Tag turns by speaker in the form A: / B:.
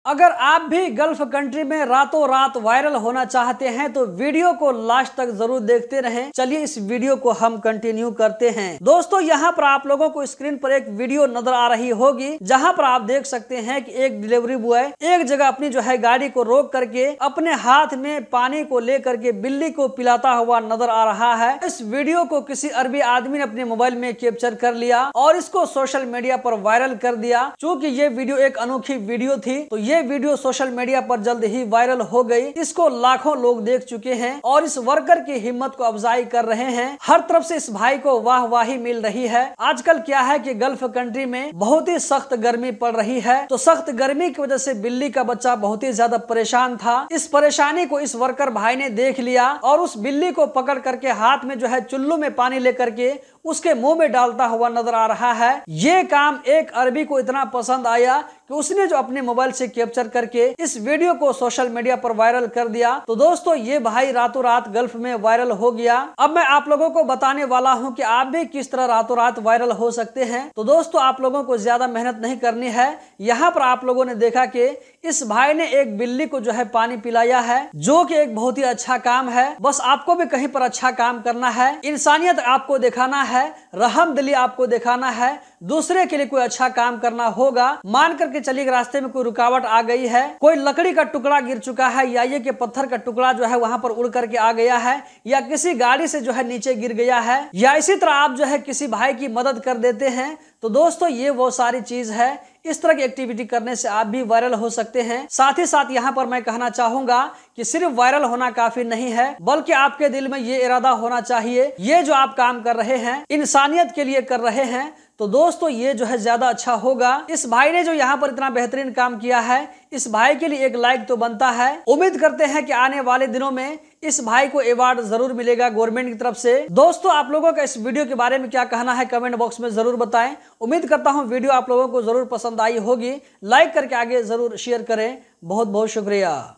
A: अगर आप भी गल्फ कंट्री में रातों रात वायरल होना चाहते हैं तो वीडियो को लास्ट तक जरूर देखते रहें। चलिए इस वीडियो को हम कंटिन्यू करते हैं। दोस्तों यहाँ पर आप लोगों को स्क्रीन पर एक वीडियो नजर आ रही होगी, जहाँ पर आप देख सकते हैं कि एक डिलीवरी बॉय एक जगह अपनी जो है गाड़ी को रोक करके अपने हाथ में पानी को लेकर के बिल्ली को पिलाता हुआ नजर आ रहा है। इस वीडियो को किसी अरबी आदमी ने अपने मोबाइल में कैप्चर कर लिया और इसको सोशल मीडिया पर वायरल कर दिया। चूँकि ये वीडियो एक अनोखी वीडियो थी तो ये वीडियो सोशल मीडिया पर जल्द ही वायरल हो गई। इसको लाखों लोग देख चुके हैं और इस वर्कर की हिम्मत को अफजाई कर रहे हैं। हर तरफ से इस भाई को वाहवाही मिल रही है। आजकल क्या है कि गल्फ कंट्री में बहुत ही सख्त गर्मी पड़ रही है, तो सख्त गर्मी की वजह से बिल्ली का बच्चा बहुत ही ज्यादा परेशान था। इस परेशानी को इस वर्कर भाई ने देख लिया और उस बिल्ली को पकड़ करके हाथ में जो है चुल्लू में पानी लेकर के उसके मुंह में डालता हुआ नजर आ रहा है। ये काम एक अरबी को इतना पसंद आया कि उसने जो अपने मोबाइल से कैप्चर करके इस वीडियो को सोशल मीडिया पर वायरल कर दिया। तो दोस्तों ये भाई रातों रात गल्फ में वायरल हो गया। अब मैं आप लोगों को बताने वाला हूं कि आप भी किस तरह रातों रात वायरल हो सकते हैं। तो दोस्तों आप लोगों को ज्यादा मेहनत नहीं करनी है। यहाँ पर आप लोगों ने देखा कि इस भाई ने एक बिल्ली को जो है पानी पिलाया है, जो कि एक बहुत ही अच्छा काम है। बस आपको भी कहीं पर अच्छा काम करना है, इंसानियत आपको दिखाना है, रहमदिली आपको दिखाना है, दूसरे के लिए कोई अच्छा काम करना होगा। मान करके चलिए रास्ते में कोई रुकावट आ गई है, कोई लकड़ी का टुकड़ा गिर चुका है या ये कि पत्थर का टुकड़ा जो है वहां पर उड़ करके आ गया है, या किसी गाड़ी से जो है नीचे गिर गया है, या इसी तरह आप जो है किसी भाई की मदद कर देते हैं। तो दोस्तों ये वो सारी चीज है। इस तरह की एक्टिविटी करने से आप भी वायरल हो सकते हैं। साथ ही साथ यहाँ पर मैं कहना चाहूंगा कि सिर्फ वायरल होना काफी नहीं है, बल्कि आपके दिल में ये इरादा होना चाहिए ये जो आप काम कर रहे हैं इंसानियत के लिए कर रहे हैं। तो दोस्तों ये जो है ज्यादा अच्छा होगा। इस भाई ने जो यहाँ पर इतना बेहतरीन काम किया है, इस भाई के लिए एक लाइक तो बनता है। उम्मीद करते हैं कि आने वाले दिनों में इस भाई को अवार्ड जरूर मिलेगा गवर्नमेंट की तरफ से। दोस्तों आप लोगों का इस वीडियो के बारे में क्या कहना है कमेंट बॉक्स में जरूर बताएं। उम्मीद करता हूं वीडियो आप लोगों को जरूर पसंद आई होगी। लाइक करके आगे जरूर शेयर करें। बहुत बहुत शुक्रिया।